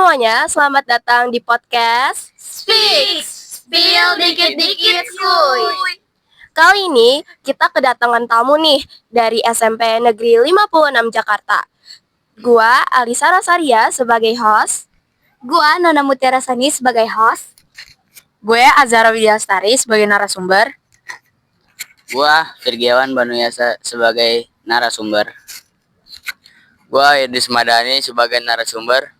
semuanya, selamat datang di podcast Speak, Spill Dikit-Dikit Skuy. Kali ini kita kedatangan tamu nih dari SMP Negeri 56 Jakarta. Gua Alisa Rosaria sebagai host. Gua Nona Mutiara Sani sebagai host. Gue Azhara Widyastari sebagai narasumber. Gua Virgiawan Banuyasa sebagai narasumber. Gua Idris Madani sebagai narasumber.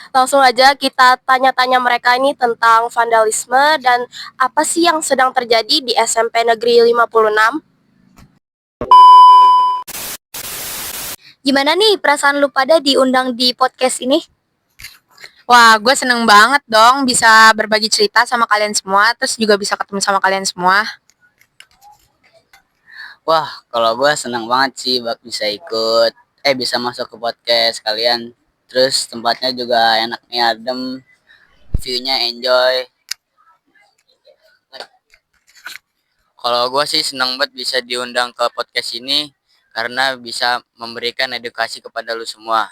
Langsung aja kita tanya-tanya mereka ini tentang vandalisme dan apa sih yang sedang terjadi di SMP Negeri 56. Gimana nih perasaan lu pada diundang di podcast ini? Wah, gue seneng banget dong bisa berbagi cerita sama kalian semua, terus juga bisa ketemu sama kalian semua. Wah, kalau gua senang banget sih bisa bisa masuk ke podcast kalian. Terus tempatnya juga enaknya adem, view-nya enjoy. Kalau gua sih senang banget bisa diundang ke podcast ini karena bisa memberikan edukasi kepada lu semua.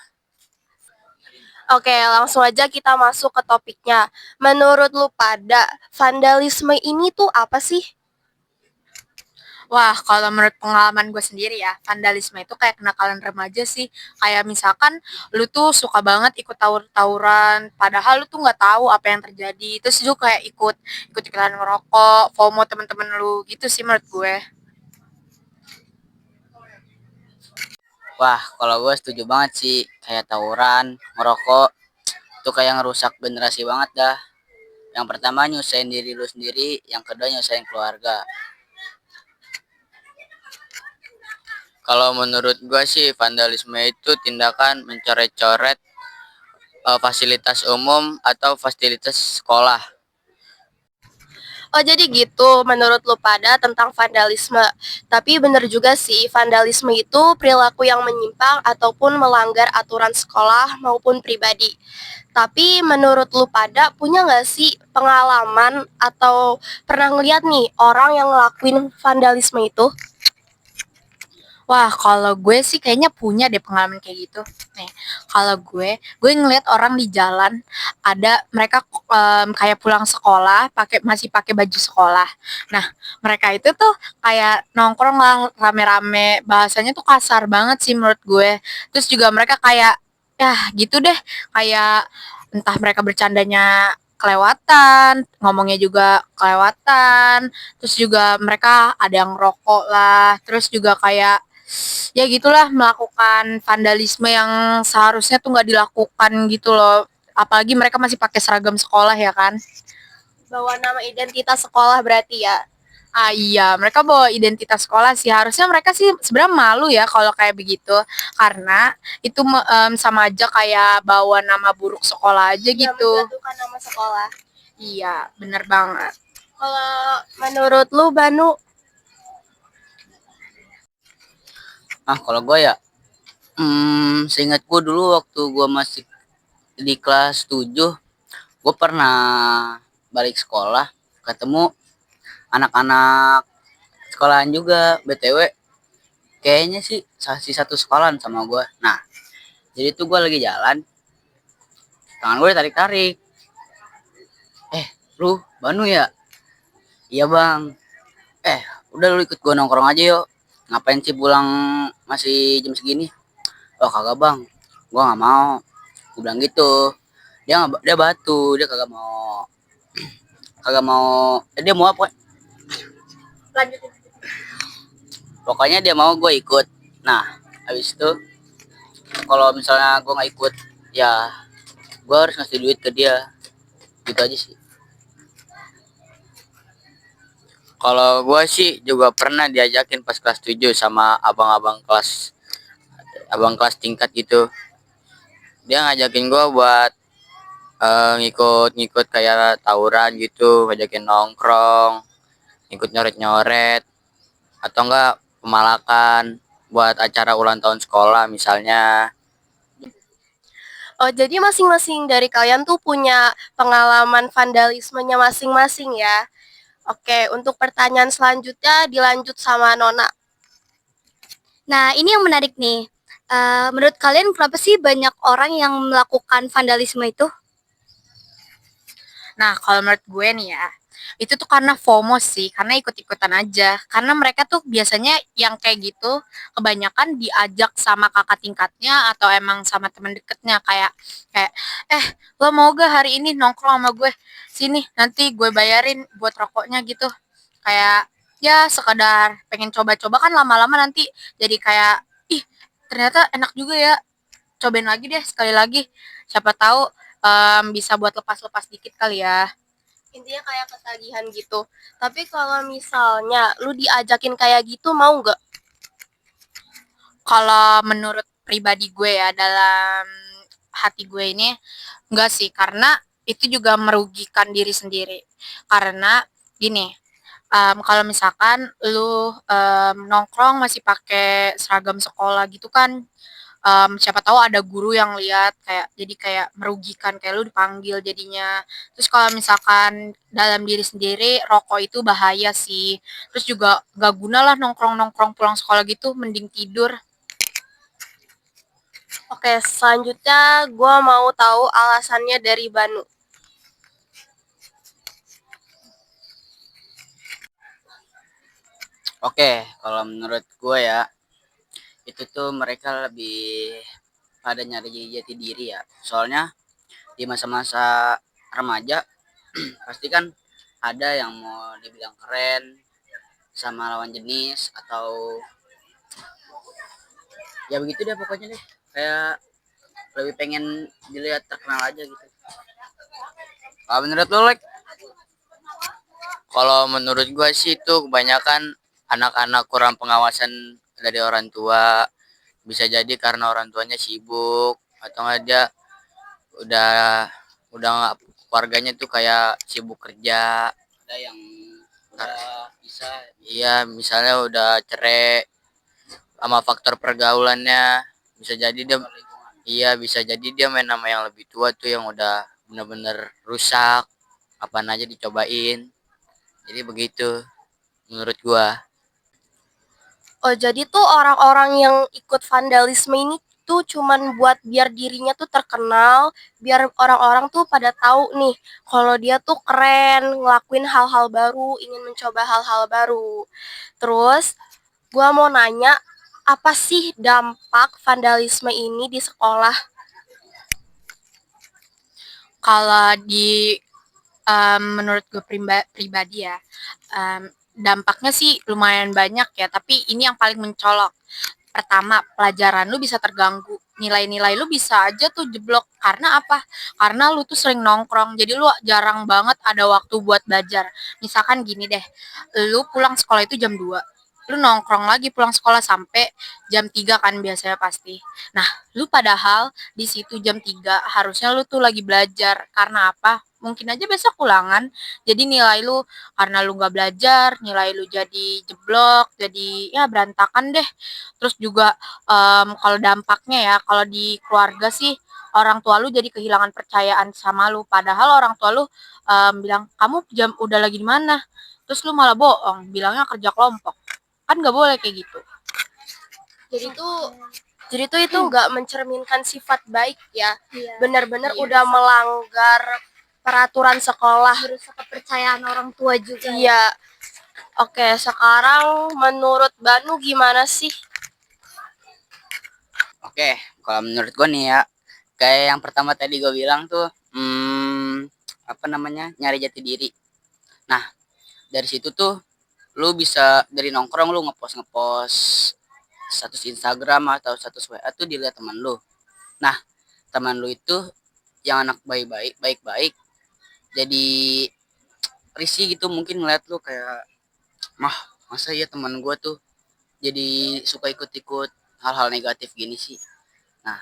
Oke, langsung aja kita masuk ke topiknya. Menurut lu pada, vandalisme ini tuh apa sih? Wah, kalau menurut pengalaman gue sendiri ya, vandalisme itu kayak kenakalan remaja sih. Kayak misalkan lu tuh suka banget ikut tawuran, padahal lu tuh nggak tahu apa yang terjadi. Terus juga kayak ikut-ikutan ngerokok, FOMO temen-temen lu gitu sih menurut gue. Wah, kalau gua setuju banget sih kayak tawuran, ngerokok itu kayak ngerusak generasi banget dah. Yang pertama nyusahin diri lu sendiri, yang kedua nyusahin keluarga. Kalau menurut gua sih vandalisme itu tindakan mencoret-coret fasilitas umum atau fasilitas sekolah. Oh jadi gitu menurut lu pada tentang vandalisme. Tapi bener juga sih, vandalisme itu perilaku yang menyimpang ataupun melanggar aturan sekolah maupun pribadi. Tapi menurut lu pada punya nggak sih pengalaman atau pernah ngeliat nih orang yang ngelakuin vandalisme itu? Wah, kalau gue sih kayaknya punya deh pengalaman kayak gitu. Nih, kalau gue ngeliat orang di jalan, ada mereka kayak pulang sekolah, masih pakai baju sekolah. Nah, mereka itu tuh kayak nongkrong lah rame-rame, bahasanya tuh kasar banget sih menurut gue. Terus juga mereka kayak, ya gitu deh, kayak entah mereka bercandanya kelewatan, ngomongnya juga kelewatan, terus juga mereka ada yang rokok lah, terus juga kayak ya gitulah melakukan vandalisme yang seharusnya tuh nggak dilakukan gitu loh, apalagi mereka masih pakai seragam sekolah ya kan. Bawa nama identitas sekolah berarti ya? Iya, mereka bawa identitas sekolah sih, harusnya mereka sih sebenarnya malu ya kalau kayak begitu, karena itu sama aja kayak bawa nama buruk sekolah aja Ya, gitu. menjatuhkan nama sekolah. Iya, bener banget. Kalau menurut lu Banu? Kalau gue ya, seingat gue dulu waktu gue masih di kelas 7, gue pernah balik sekolah, ketemu anak-anak sekolahan juga, BTW. Kayaknya sih satu sekolahan sama gue. Nah, jadi tuh gue lagi jalan, tangan gue ditarik-tarik. Lu Banu ya? Iya bang. Udah lu ikut gue nongkrong aja yuk. Ngapain sih pulang masih jam segini? Oh kagak bang, gue nggak mau. Gue bilang gitu. Dia batu, dia kagak mau. Dia mau apa? Lanjutin. Pokoknya dia mau gue ikut. Nah, habis itu kalau misalnya gue nggak ikut, ya gue harus ngasih duit ke dia. Gitu aja sih. Kalau gue sih juga pernah diajakin pas kelas 7 sama abang kelas tingkat gitu. Dia ngajakin gue buat ngikut kayak tawuran gitu, ngajakin nongkrong, ikut nyoret-nyoret, atau enggak pemalakan buat acara ulang tahun sekolah misalnya. Oh, jadi masing-masing dari kalian tuh punya pengalaman vandalismenya masing-masing ya? Oke, untuk pertanyaan selanjutnya dilanjut sama Nona. Nah, ini yang menarik nih. Menurut kalian kenapa sih banyak orang yang melakukan vandalisme itu? Nah, kalau menurut gue nih ya, itu tuh karena FOMO sih, karena ikut-ikutan aja. Karena mereka tuh biasanya yang kayak gitu, kebanyakan diajak sama kakak tingkatnya atau emang sama temen deketnya kayak kayak lo mau gak hari ini nongkrong sama gue sini, nanti gue bayarin buat rokoknya gitu. Kayak ya sekedar pengen coba-coba kan lama-lama nanti jadi kayak ih ternyata enak juga ya, cobain lagi deh sekali lagi. Siapa tahu bisa buat lepas-lepas dikit kali ya. Intinya kayak ketagihan gitu. Tapi kalau misalnya lu diajakin kayak gitu mau nggak? Kalau menurut pribadi gue ya, dalam hati gue ini enggak sih, karena itu juga merugikan diri sendiri. Karena gini, kalau misalkan lu nongkrong masih pakai seragam sekolah gitu kan, siapa tahu ada guru yang lihat, kayak jadi kayak merugikan, kayak lu dipanggil jadinya. Terus kalau misalkan dalam diri sendiri rokok itu bahaya sih. Terus juga gak guna lah nongkrong-nongkrong pulang sekolah gitu, mending tidur. Oke, selanjutnya gue mau tahu alasannya dari Banu. Oke, kalau menurut gue ya, itu tuh mereka lebih pada nyari jati diri ya. Soalnya di masa-masa remaja pasti kan ada yang mau dibilang keren sama lawan jenis, atau ya begitu deh pokoknya deh, kayak lebih pengen dilihat terkenal aja gitu. Kalau menurut lo, like? Kalau menurut gua sih itu kebanyakan anak-anak kurang pengawasan dari orang tua. Bisa jadi karena orang tuanya sibuk, atau nggak dia udah nggak, keluarganya tuh kayak sibuk kerja. Ada yang udah bisa, iya misalnya udah cerai, sama faktor pergaulannya bisa jadi dia, iya bisa jadi dia main sama yang lebih tua tuh yang udah bener-bener rusak, apaan aja dicobain. Jadi begitu menurut gua. Oh, jadi tuh orang-orang yang ikut vandalisme ini tuh cuman buat biar dirinya tuh terkenal, biar orang-orang tuh pada tahu nih kalau dia tuh keren, ngelakuin hal-hal baru, ingin mencoba hal-hal baru. Terus, gua mau nanya, apa sih dampak vandalisme ini di sekolah? Kalau di menurut gue pribadi ya, dampaknya sih lumayan banyak ya, tapi ini yang paling mencolok. Pertama, pelajaran lu bisa terganggu, nilai-nilai lu bisa aja tuh jeblok. Karena apa? Karena lu tuh sering nongkrong, jadi lu jarang banget ada waktu buat belajar. Misalkan gini deh, lu pulang sekolah itu jam 2, lu nongkrong lagi pulang sekolah sampai jam 3 kan biasanya pasti. Nah, lu padahal di situ jam 3 harusnya lu tuh lagi belajar. Karena apa? Mungkin aja besok ulangan, jadi nilai lu, karena lu nggak belajar, nilai lu jadi jeblok, jadi ya berantakan deh. Terus juga kalau dampaknya ya, kalau di keluarga sih orang tua lu jadi kehilangan percayaan sama lu. Padahal orang tua lu bilang kamu jam udah lagi di mana, terus lu malah bohong, bilangnya kerja kelompok. Kan nggak boleh kayak gitu. Jadi tuh itu nggak mencerminkan sifat baik ya. Iya. Benar-benar Iya. udah melanggar peraturan sekolah. Merusak kepercayaan orang tua juga. Iya. Oke, sekarang menurut Banu gimana sih? Oke, kalau menurut gua nih ya, kayak yang pertama tadi gua bilang tuh, apa namanya, nyari jati diri. Nah, dari situ tuh lu bisa dari nongkrong lu ngepost ngepost status Instagram atau status WA tuh dilihat teman lu. Nah, teman lu itu yang anak baik-baik baik-baik jadi risih gitu, mungkin ngeliat lu kayak, mah masa ya teman gua tuh jadi suka ikut-ikut hal-hal negatif gini sih. Nah,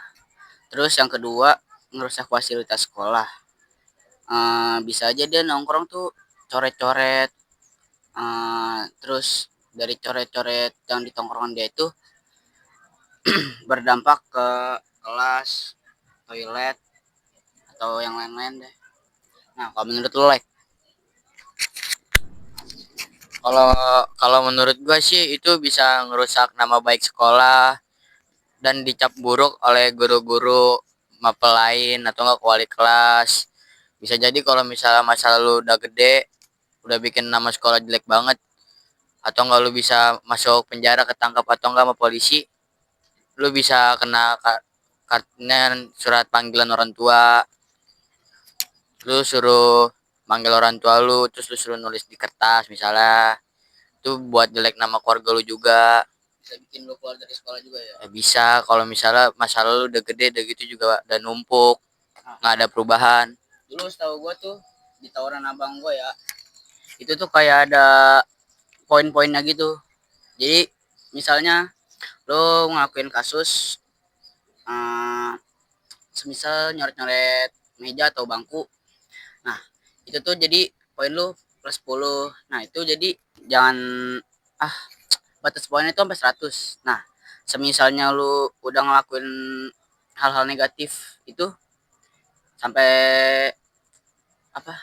terus yang kedua, ngerusak fasilitas sekolah. Bisa aja dia nongkrong tuh coret-coret, terus dari coret-coret yang di tongkrongan dia itu berdampak ke kelas, toilet, atau yang lain-lain deh. Nah, kalau menurut lo, like? Kalau kalau menurut gua sih itu bisa ngerusak nama baik sekolah, dan dicap buruk oleh guru-guru mapel lain atau enggak wali kelas. Bisa jadi kalau misalnya masa lu udah gede, udah bikin nama sekolah jelek banget, atau enggak lu bisa masuk penjara, ketangkap atau enggak sama polisi, lu bisa kena kartunya surat panggilan orang tua. Lu suruh manggil orang tua lu, terus lu suruh nulis di kertas misalnya. Itu buat jelek nama keluarga lu juga. Bisa bikin lu keluar dari sekolah juga ya? Bisa, kalau misalnya masalah lu udah gede, udah gitu juga udah numpuk, nggak ada perubahan. Dulu setahu gua tuh di tawuran abang gua ya, itu tuh kayak ada poin-poinnya gitu. Jadi misalnya lu ngelakuin kasus, semisal nyoret-nyoret meja atau bangku, nah itu tuh jadi poin lu plus 10. Nah itu jadi jangan, ah batas poinnya itu sampai 100. Nah semisalnya lu udah ngelakuin hal-hal negatif itu sampai apa,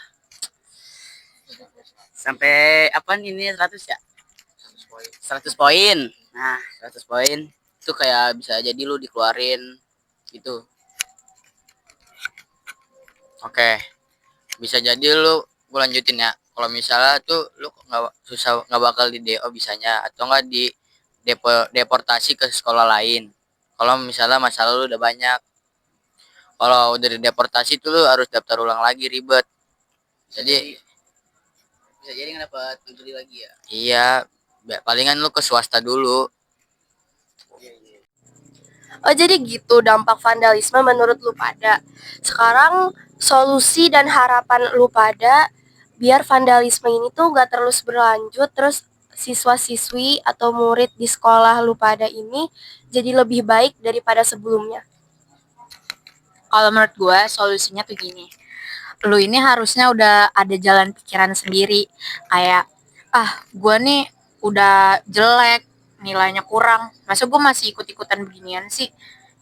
sampai apa ini 100 ya, 100 poin. Nah 100 poin itu kayak bisa jadi lu dikeluarin gitu. Oke, bisa jadi lu, gue lanjutin ya. Kalau misalnya tuh lu nggak bakal di DO bisanya, atau nggak di deportasi ke sekolah lain. Kalau misalnya masalah lu udah banyak, kalau udah deportasi tuh lu harus daftar ulang lagi, ribet. Jadi bisa jadi nggak dapat menteri lagi ya. Iya, palingan lu ke swasta dulu. Oh jadi gitu dampak vandalisme menurut lu pada. Sekarang solusi dan harapan lu pada biar vandalisme ini tuh gak terus berlanjut, terus siswa-siswi atau murid di sekolah lu pada ini jadi lebih baik daripada sebelumnya. Kalau menurut gue solusinya tuh gini, lu ini harusnya udah ada jalan pikiran sendiri, kayak gue nih udah jelek, nilainya kurang, masa gue masih ikut-ikutan beginian sih,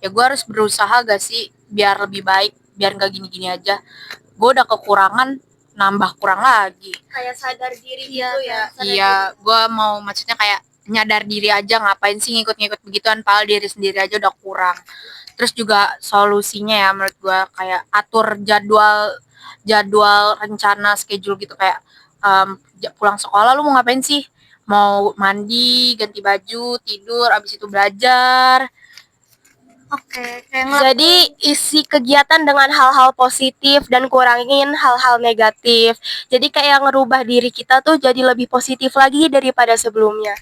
ya gue harus berusaha gak sih biar lebih baik, biar gak gini-gini aja. Gue udah kekurangan, nambah kurang lagi. Kayak sadar diri Iya, gitu ya. Iya, gue mau maksudnya kayak nyadar diri aja, ngapain sih ngikut-ngikut begituan, padahal diri sendiri aja udah kurang. Terus juga solusinya ya menurut gue kayak atur jadwal jadwal rencana schedule gitu, kayak pulang sekolah lu mau ngapain sih? Mau mandi, ganti baju, tidur, abis itu belajar. Oke, kayak Jadi isi kegiatan dengan hal-hal positif dan kurangin hal-hal negatif. Jadi kayak ngerubah diri kita tuh jadi lebih positif lagi daripada sebelumnya.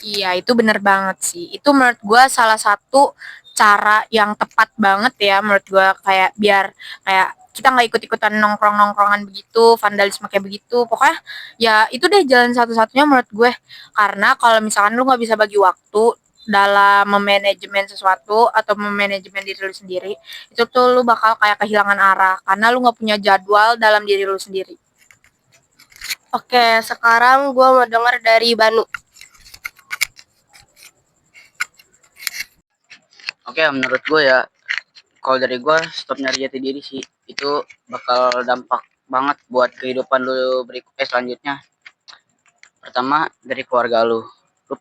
Iya, itu bener banget sih. Itu menurut gue salah satu cara yang tepat banget ya menurut gue, kayak biar kayak kita nggak ikut-ikutan nongkrong-nongkrongan begitu, vandalisme kayak begitu. Pokoknya ya itu deh jalan satu-satunya menurut gue. Karena kalau misalkan lu nggak bisa bagi waktu dalam memanajemen sesuatu atau memanajemen diri lu sendiri, itu tuh lu bakal kayak kehilangan arah karena lu nggak punya jadwal dalam diri lu sendiri. Oke, sekarang gue mau dengar dari Banu. Oke, menurut gue ya, kalau dari gue stop nyari jati diri sih, itu bakal dampak banget buat kehidupan lu selanjutnya. Pertama dari keluarga lu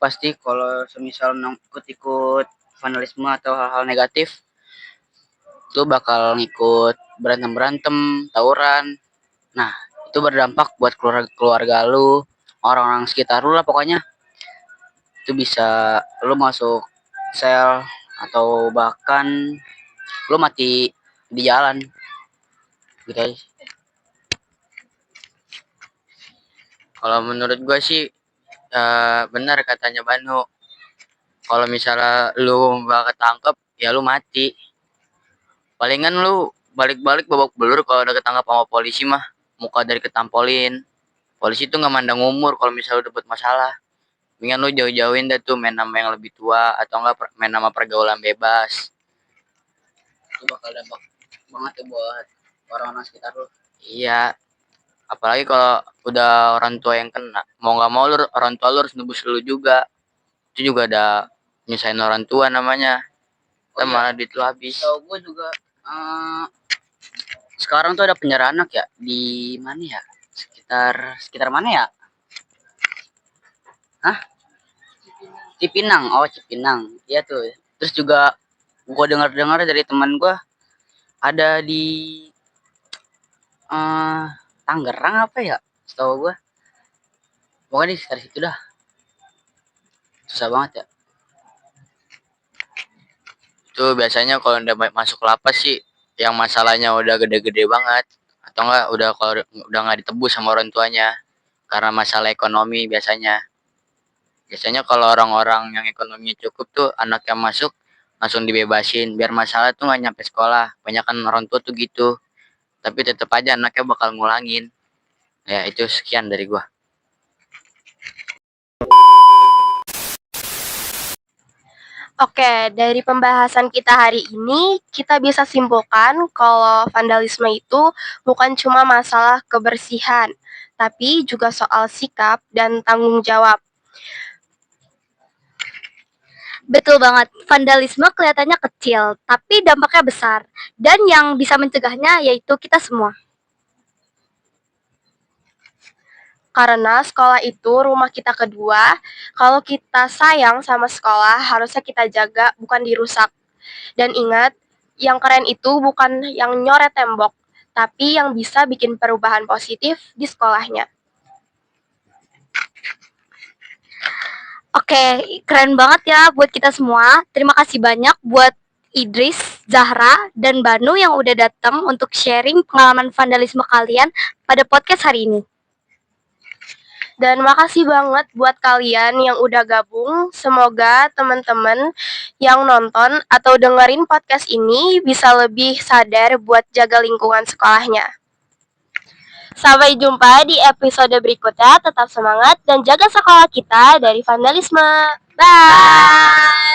pasti kalau semisal ikut-ikut vandalisme atau hal-hal negatif, lu bakal ngikut berantem tawuran. Nah itu berdampak buat keluarga lu, orang-orang sekitar lu lah pokoknya. Itu bisa lu masuk sel atau bahkan lu mati di jalan gitu guys. Kalau menurut gue sih benar katanya Banu, kalau misalnya lu bakal ketangkep ya lu mati. Palingan lu balik-balik babak belur kalau udah ketangkap sama polisi mah, muka dari ketampolin. Polisi tuh nggak mandang umur kalau misalnya udah buat masalah. Mendingan lu jauh-jauhin deh tuh main nama yang lebih tua atau enggak main nama pergaulan bebas. Itu bakal dampak banget ya buat orang-orang sekitar lu. Iya, apalagi kalau udah orang tua yang kena, mau nggak mau lu, orang tua lu harus nebus lu juga. Itu juga ada nyusahin orang tua namanya. Kita malah duit lu habis. Tahu gue juga sekarang tuh ada penjara anak ya di mana ya? Sekitar mana ya? Hah? Cipinang. Oh, Cipinang. Iya tuh. Terus juga gue dengar-dengar dari teman gue ada di Tangerang apa ya, setahu gue pokoknya di sekitar situ dah. Susah banget ya. Itu biasanya kalau udah masuk lapas sih, yang masalahnya udah gede-gede banget, atau enggak udah kalau udah nggak ditebus sama orang tuanya karena masalah ekonomi biasanya. Biasanya kalau orang-orang yang ekonominya cukup tuh anak yang masuk langsung dibebasin biar masalah tuh nggak nyampe sekolah. Banyak kan orang tua tuh gitu. Tapi tetap aja anaknya bakal ngulangin. Ya itu sekian dari gua. Oke, dari pembahasan kita hari ini, kita bisa simpulkan kalau vandalisme itu bukan cuma masalah kebersihan, tapi juga soal sikap dan tanggung jawab. Betul banget, vandalisme kelihatannya kecil, tapi dampaknya besar. Dan yang bisa mencegahnya yaitu kita semua. Karena sekolah itu rumah kita kedua, kalau kita sayang sama sekolah, harusnya kita jaga, bukan dirusak. Dan ingat, yang keren itu bukan yang nyoret tembok, tapi yang bisa bikin perubahan positif di sekolahnya. Oke, keren banget ya buat kita semua. Terima kasih banyak buat Idris, Zahra, dan Banu yang udah datang untuk sharing pengalaman vandalisme kalian pada podcast hari ini. Dan makasih banget buat kalian yang udah gabung. Semoga teman-teman yang nonton atau dengerin podcast ini bisa lebih sadar buat jaga lingkungan sekolahnya. Sampai jumpa di episode berikutnya. Tetap semangat dan jaga sekolah kita dari vandalisme. Bye!